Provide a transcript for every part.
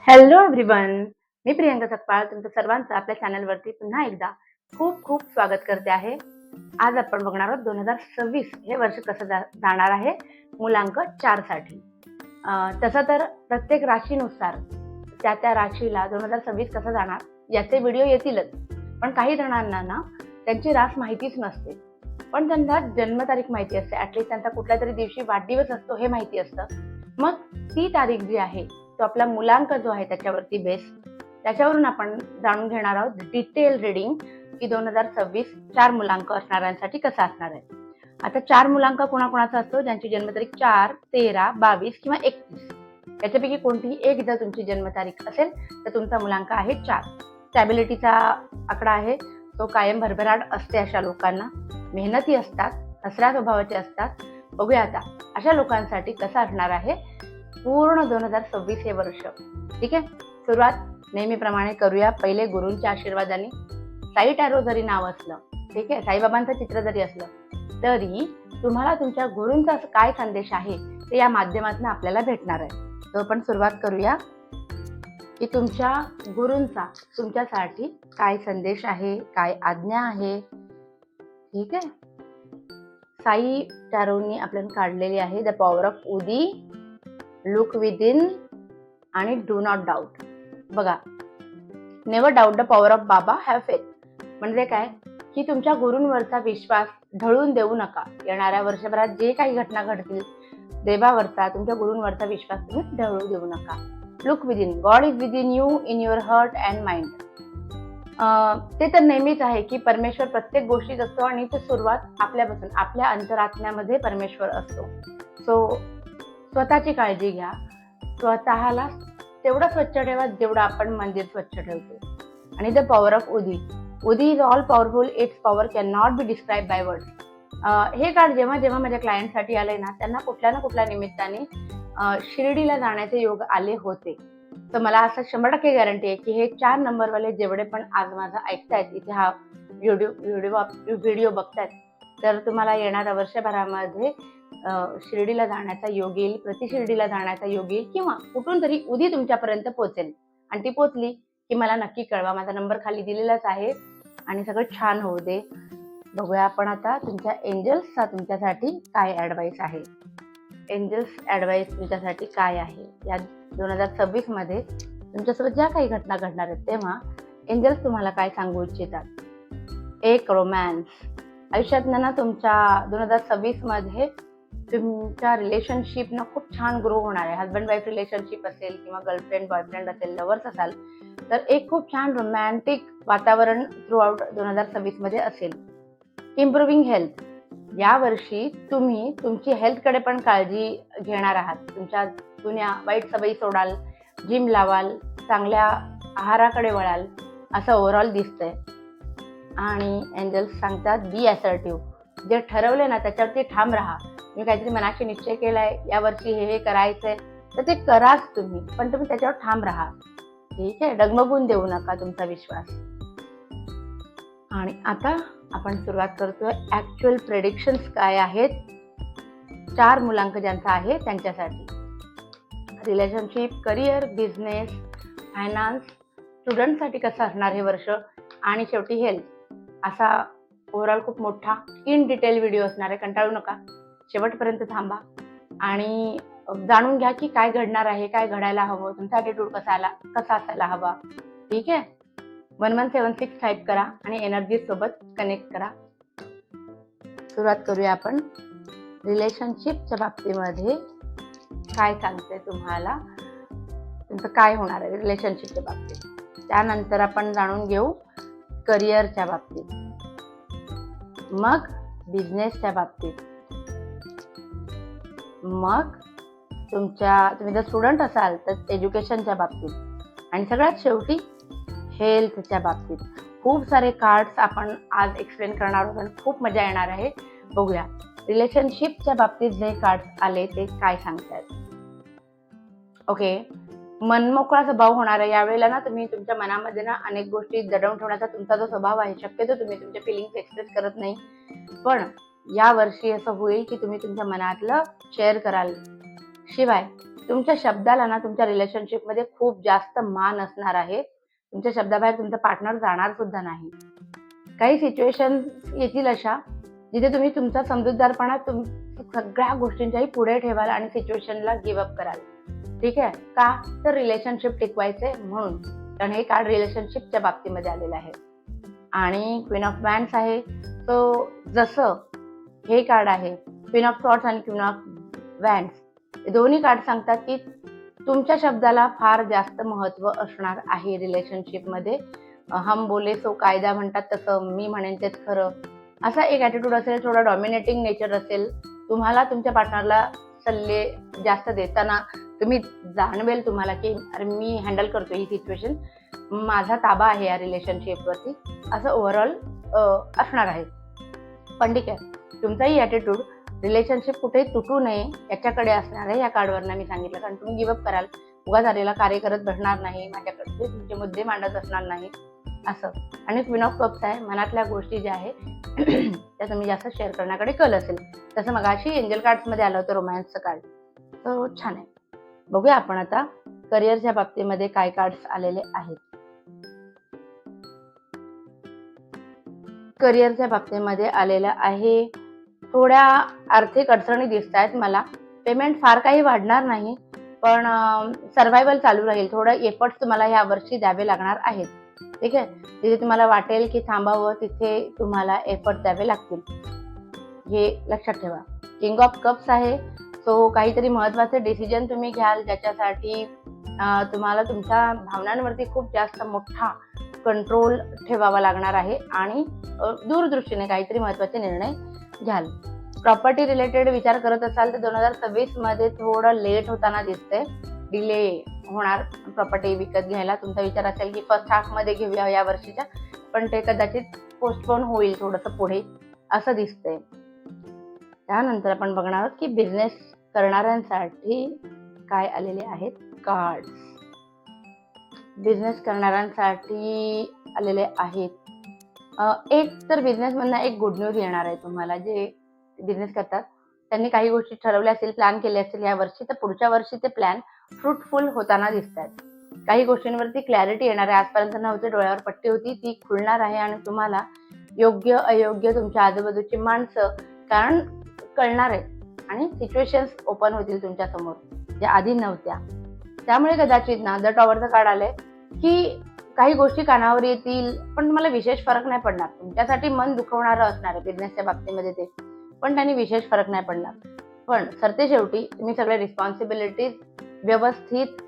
Hello everyone, मी प्रियंका सकपाळ तुमचं सर्वांचं आपल्या चॅनलवरती पुन्हा एकदा खूप खूप स्वागत करते आहे. आज आपण बघणार आहोत 2026 हे वर्ष कसं जाणार आहे मुलांक 4 साठी. तसं तर प्रत्येक राशीनुसार त्या राशीला 2026 कसं जाणार याचे व्हिडिओ येतीलच, पण काही जणांना ना त्यांची रास माहितीच नसते, पण त्यांना जन्मतारीख माहिती असते, ऍटलीस्ट त्यांचा कुठल्या तरी दिवशी वाढदिवस असतो हे माहिती असतं. मग ती तारीख जी आहे तो आपला मुलांक जो आहे त्याच्यावरती बेस, त्याच्यावरून आपण जाणून घेणार आहोत डिटेल रीडिंग की 2026 4 मुलांक असणाऱ्यांसाठी कसा असणार आहे. आता 4 मुलांक कोणाकोणाचा असतो? ज्यांची जन्मतारीख 4, 13, 22 किंवा 31 याच्यापैकी कोणतीही एक जर तुमची जन्मतारीख असेल तर तुमचा मुलांक आहे 4. स्टॅबिलिटीचा आकडा आहे, तो कायम भरभराट असते अशा लोकांना, मेहनती असतात, हसऱ्या स्वभावाचे असतात. बघूया आता अशा लोकांसाठी कसं असणार आहे पूर्ण 2026 हे वर्ष. ठीक आहे, सुरुवात नेहमीप्रमाणे करूया पहिले गुरूंच्या आशीर्वादाने. साई टॅरो जरी नाव असलं, ठीक आहे, साईबाबांचं चित्र जरी असलं तरी तुम्हाला तुमच्या गुरूंचा काय संदेश आहे ते या माध्यमातून आपल्याला भेटणार आहे. तर आपण सुरुवात करूया की तुमच्या गुरूंचा तुमच्यासाठी काय संदेश आहे, काय आज्ञा आहे. ठीक आहे, साई टॅरोनी आपल्याला काढलेली आहे द पॉवर ऑफ उदी, लुक विदिन आणि डू नॉट डाऊट. बघा, never doubt the power of बाबा, हॅव फेथ. म्हणजे काय की तुमच्या गुरूंवरचा विश्वास ढळून देऊ नका. येणाऱ्या वर्षभरात जे काही घटना घडतील देवावरचा, तुमच्या गुरूंवरचा विश्वास तुम्ही ढळू देऊ नका. Look within, God is within you in your heart and mind. ते तर नेहमीच आहे की परमेश्वर प्रत्येक गोष्टीत असतो आणि ती सुरुवात आपल्यापासून, आपल्या अंतरात्म्यामध्ये परमेश्वर असतो. सो स्वतःची काळजी घ्या, स्वतःला तेवढं स्वच्छ ठेवा जेवढं आपण मंदिर स्वच्छ ठेवतो. आणि द पॉवर ऑफ उदी, उदी is all powerful, it's power can not be describe by words. हे कार्ड जेव्हा जेव्हा माझ्या क्लायंटसाठी आलंय ना, त्यांना कुठल्या ना कुठल्या निमित्ताने शिर्डीला जाण्याचे योग आले होते. तर मला असं 100% गॅरंटी आहे की हे 4 नंबरवाले जेवढे पण आज माझा ऐकतायत, इथे हा व्हिडिओ बघतायत, तर तुम्हाला येणाऱ्या वर्षभरामध्ये शिर्डीला जाण्याचा योग येईल, प्रति शिर्डीला जाण्याचा योग येईल, किंवा कुठून तरी उदी तुमच्यापर्यंत पोहोचेल. आणि ती पोचली की मला नक्की कळवा, माझा नंबर खाली दिलेलाच आहे. आणि सगळं छान होऊ दे. बघूया आपण आता तुमच्या एंजल्सचा तुमच्यासाठी काय ऍडवाइस आहे. एंजल्स ऍडवाइस तुमच्यासाठी काय आहे या 2026 मध्ये तुमच्यासोबत ज्या काही घटना घडणार आहेत तेव्हा एंजल्स तुम्हाला काय सांगू इच्छितात. एक रोमॅन्स. आयुष्यात ना तुमच्या 2026 मध्ये तुमच्या रिलेशनशिप ना खूप छान ग्रो होणार आहे. हजबंड वाईफ रिलेशनशिप असेल किंवा गर्लफ्रेंड बॉयफ्रेंड असेल, लवर्स असाल, तर एक खूप छान रोमॅन्टिक वातावरण थ्रू आउट 2026 मध्ये असेल. Improving health. यावर्षी तुम्ही तुमची हेल्थकडे पण काळजी घेणार आहात. तुमच्या जुन्या वाईट सवयी सोडाल, जिम लावाल, चांगल्या आहाराकडे वळाल असं ओव्हरऑल दिसतंय. आणि एंजल्स सांगतात बी असर्टिव्ह. जे ठरवले ना त्याच्यावरती ठाम राहा. तुम्ही काहीतरी मनाशी निश्चय केलाय यावर्षी हे करायचंय तर ते कराच तुम्ही, पण तुम्ही त्याच्यावर ठाम राहा. ठीक आहे, डगमगून देऊ नका तुमचा विश्वास. आणि आता आपण सुरुवात करतोय ऍक्च्युअल प्रेडिक्शन्स काय आहेत 4 मुलांक ज्यांचा आहे त्यांच्यासाठी. रिलेशनशिप, करिअर, बिझनेस, फायनान्स, स्टुडंटसाठी कसं असणार हे वर्ष, आणि शेवटी हेल्थ. असा ओव्हरऑल खूप मोठा इन डिटेल व्हिडिओ असणार आहे. कंटाळू नका, शेवटपर्यंत थांबा आणि जाणून घ्या की काय घडणार आहे, काय घडायला हवं, तुमचा ॲटिट्यूड कसा असायला हवा. ठीक आहे, 1176 टाईप करा आणि एनर्जी सोबत कनेक्ट करा. सुरुवात करूया आपण. रिलेशनशिपच्या बाबतीमध्ये काय सांगते तुम्हाला, तुमचं काय होणार आहे रिलेशनशिपच्या बाबतीत. त्यानंतर आपण जाणून घेऊ करिअरच्या बाबतीत, मग बिझनेसच्या बाबतीत, मग तुम्ही जर स्टुडंट असाल तर एज्युकेशनच्या बाबतीत, आणि सगळ्यात शेवटी हेल्थच्या बाबतीत. खूप सारे कार्ड्स आपण आज एक्सप्लेन करणार आहोत आणि खूप मजा येणार आहे. बघूया रिलेशनशिपच्या बाबतीत जे कार्ड्स आले ते काय सांगतात. ओके, मनमोकळा स्वभाव होणार आहे यावेळेला ना. तुम्ही तुमच्या मनामध्ये ना अनेक गोष्टी दडवून ठेवण्याचा तुमचा जो स्वभाव आहे, शक्यतो तुम्ही तुमचे फिलिंग्स एक्सप्रेस करत नाही, पण या वर्षी असं होईल की तुम्ही तुमच्या मनातलं शेअर कराल. शिवाय तुमच्या शब्दाला ना तुमच्या रिलेशनशिपमध्ये खूप जास्त मान असणार आहे. तुमच्या शब्दाबाहेर तुमचा पार्टनर जाणार सुद्धा नाही. काही सिच्युएशन येतील अशा, जिथे तुम्ही तुमचा समजूतदारपणा सगळ्या गोष्टींच्याही पुढे ठेवाल आणि सिच्युएशनला गिव्ह अप कराल. ठीक आहे? का? तर रिलेशनशिप टिकवायचे म्हणून. कारण हे कार्ड रिलेशनशिपच्या बाबतीमध्ये आलेलं आहे. आणि क्वीन ऑफ वॅन्ड्स आहे. सो जसं हे कार्ड आहे, क्वीन ऑफ सॉर्ड्स आणि क्वीन ऑफ वॅन्ड्स, हे दोन्ही कार्ड सांगतात की तुमच्या शब्दाला फार जास्त महत्त्व असणार आहे रिलेशनशिपमध्ये. हम बोले सो कायदा म्हणतात तसं, मी म्हणेन तेच खरं, असा एक ॲटिट्यूड असेल, थोडा डॉमिनेटिंग नेचर असेल. तुम्हाला तुमच्या पार्टनरला सल्ले जास्त देताना तुम्ही जाणवेल तुम्हाला की अरे मी हँडल करतो ही सिच्युएशन, माझा ताबा आहे या रिलेशनशिपवरती, असं ओव्हरऑल असणार आहे. पण ठीक आहे, तुमचाही ॲटिट्यूड रिलेशनशिप कुठेही तुटू नये याच्याकडे असणार आहे. या कार्डवरनं मी सांगितलं, कारण तुम्ही गिव्ह अप कराल, उगाच आलेला कार्य करत बसणार नाही, माझ्याकडे तुमचे मुद्दे मांडत असणार नाही असं. आणि क्वीन ऑफ कप्स आहे, मनातल्या गोष्टी ज्या आहे त्या तुम्ही जास्त शेअर करण्याकडे कल असेल. तसं मगाशी एंजल कार्ड्समध्ये आलं होतं रोमॅन्सचं कार्ड, तो छान आहे. बघूया आपण आता करिअरच्या बाबतीमध्ये काय कार्ड्स आलेले आहेत. करिअरच्या बाबतीमध्ये आलेलं आहे, थोड्या आर्थिक अडचणी दिसत आहेत मला. पेमेंट फार काही वाढणार नाही, पण सर्व्हायवल चालू राहील. थोडं एफर्ट्स तुम्हाला ह्या वर्षी द्यावे लागणार आहेत. ठीक आहे? तिथे तुम्हाला वाटेल की थांबावं, तिथे तुम्हाला एफर्ट द्यावे लागतील, हे लक्षात ठेवा. किंग ऑफ कप्स आहे. सो काहीतरी महत्त्वाचे डिसिजन तुम्ही घ्याल, ज्याच्यासाठी तुम्हाला तुमच्या भावनांवरती खूप जास्त मोठा कंट्रोल ठेवावा लागणार आहे आणि दूरदृष्टीने काहीतरी महत्त्वाचे निर्णय घ्याल. प्रॉपर्टी रिलेटेड विचार करत असाल तर 2026 मध्ये थोडं लेट होताना दिसतंय, डिले होणार प्रॉपर्टी विकत घ्यायला. तुमचा विचार असेल की फर्स्ट हाफमध्ये घेऊया या वर्षीच्या, पण ते कदाचित पोस्टपोन होईल थोडंसं पुढे, असं दिसतंय. त्यानंतर आपण बघणार आहोत की बिझनेस करणाऱ्यांसाठी काय आलेले आहेत कार्ड्स. बिझनेस करणाऱ्यांसाठी आलेले आहेत, एक तर बिझनेसमधनं एक गुड न्यूज येणार आहे तुम्हाला. जे बिझनेस करतात त्यांनी काही गोष्टी ठरवल्या असतील, प्लॅन केले असतील या वर्षी, तर पुढच्या वर्षी ते प्लॅन फ्रुटफुल होताना दिसत आहेत. काही गोष्टींवरती क्लॅरिटी येणार आहे. आजपर्यंत नव्हती, डोळ्यावर पट्टी होती, ती खुलणार आहे आणि तुम्हाला योग्य अयोग्य तुमच्या आजूबाजूची माणसं कारण कळणार आहेत आणि सिच्युएशन्स ओपन होतील तुमच्या समोर ज्या आधी नव्हत्या. त्यामुळे कदाचित ना द टॉवरचं कार्ड आलंय की काही गोष्टी कानावर येतील, पण तुम्हाला विशेष फरक नाही पडणार. तुमच्यासाठी मन दुखवणारं असणार आहे बिझनेसच्या बाबतीमध्ये ते, पण त्यांनी विशेष फरक नाही पडणार. पण सरते शेवटी तुम्ही सगळे रिस्पॉन्सिबिलिटीज व्यवस्थित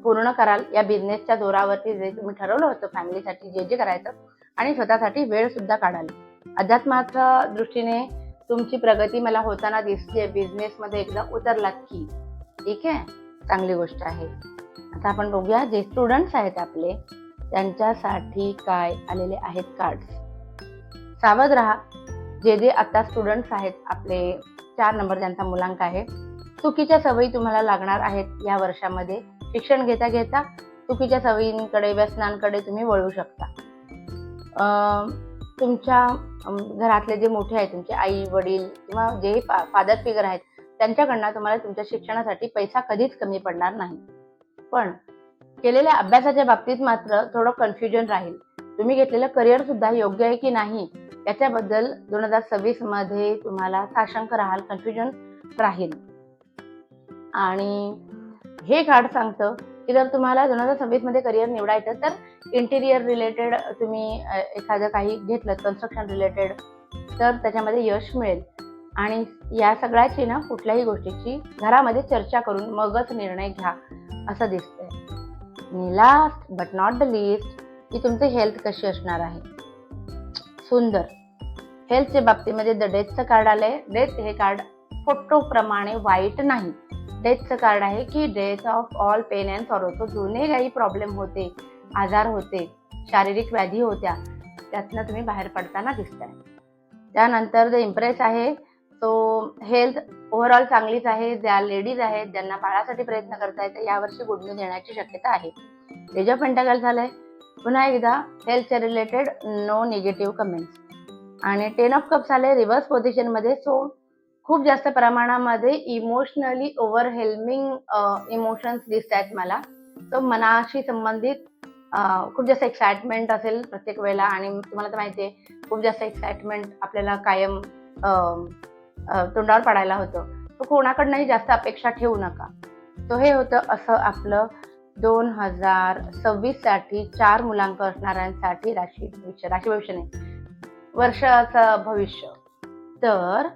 पूर्ण कराल या बिझनेसच्या जोरावरती. जे तुम्ही ठरवलं होतं फॅमिलीसाठी जे जे करायचं, आणि स्वतःसाठी वेळ सुद्धा काढाल. अध्यात्माच्या दृष्टीने तुमची प्रगती मला होताना दिसते. बिझनेसमध्ये एकदा उतरलात की, ठीक आहे, चांगली गोष्ट आहे. आता आपण बघूया जे स्टुडंट्स आहेत आपले, त्यांच्यासाठी काय आलेले आहेत कार्ड्स. सावध राहा. जे आता स्टुडंट्स आहेत आपले, 4 नंबर ज्यांचा मुलांक आहे, चुकीच्या सवयी तुम्हाला लागणार आहेत या वर्षामध्ये. शिक्षण घेता घेता चुकीच्या सवयींकडे, व्यसनांकडे तुम्ही वळू शकता. तुमच्या घरातले जे मोठे आहेत, तुमचे आई वडील किंवा जे फादर फिगर आहेत, त्यांच्याकडनं तुम्हाला तुमच्या शिक्षणासाठी पैसा कधीच कमी पडणार नाही. पण केलेल्या अभ्यासाच्या बाबतीत मात्र थोडं कन्फ्युजन राहील. तुम्ही घेतलेलं करिअर सुद्धा योग्य आहे की नाही याच्याबद्दल 2026 मध्ये तुम्हाला साशंक राहाल, कन्फ्युजन राहील. आणि हे कार्ड सांगतं की जर तुम्हाला 2026 मध्ये करिअर निवडायचं तर इंटिरियर रिलेटेड तुम्ही एखादं काही घेतलं, कन्स्ट्रक्शन रिलेटेड, तर त्याच्यामध्ये यश मिळेल. आणि या सगळ्याची ना कुठल्याही गोष्टीची घरामध्ये चर्चा करून मगच निर्णय घ्या असं दिसतंय. आणि last but not the least की तुमची हेल्थ कशी असणार आहे. सुंदर. हेल्थच्या बाबतीमध्ये द डेथचं कार्ड आलंय. डेथ हे कार्ड फोटोप्रमाणे वाईट नाही. डेथचं कार्ड आहे की death of all pain and sorrow. तो जुने काही प्रॉब्लेम होते, आजार होते, शारीरिक व्याधी होत्या, त्यातनं तुम्ही बाहेर पडताना दिसताय. त्यानंतर द इम्प्रेस आहे. तो हेल्थ ओव्हरऑल चांगलीच आहे. ज्या लेडीज आहेत ज्यांना बाळासाठी प्रयत्न करतायत, यावर्षी गुड न्यूज येण्याची शक्यता आहे. पेज ऑफ पेंटाकल्स झालंय. पुन्हा एकदा हेल्थच्या रिलेटेड नो निगेटिव्ह कमेंट्स. आणि 10 ऑफ कप्स आले रिव्हर्स पोझिशनमध्ये. सो खूप जास्त प्रमाणामध्ये इमोशनली ओव्हरवेल्मिंग इमोशन्स दिसतायत मला. तो मनाशी संबंधित खूप जास्त एक्साइटमेंट असेल प्रत्येक वेळेला आणि तुम्हाला तर माहिती आहे खूप जास्त एक्साइटमेंट आपल्याला कायम तोंडावर पाडायला होतं. तो कोणाकडनंही जास्त अपेक्षा ठेवू नका. तो हे होतं असं आपलं 2026 साठी 4 मुलांक असणाऱ्यांसाठी राशी भविष्य नाही, वर्षाचं भविष्य. तर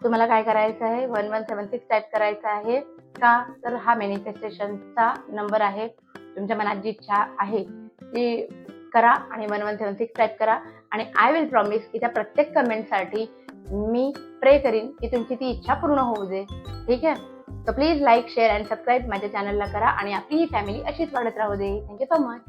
तुम्हाला काय करायचं आहे 1176 टाइप करायचं आहे का? तर हा मॅनिफेस्टेशनचा नंबर आहे. तुमच्या मनात जी इच्छा आहे ती करा आणि 1176 टाइप करा आणि आय विल प्रॉमिस की त्या प्रत्येक कमेंटसाठी मी प्रे करीन की तुमची ती इच्छा पूर्ण होऊ दे. ठीक आहे? तर please like, share and subscribe माझ्या चॅनलला करा आणि आपली ही फॅमिली अशीच वाढत राहू दे. Thank you so much.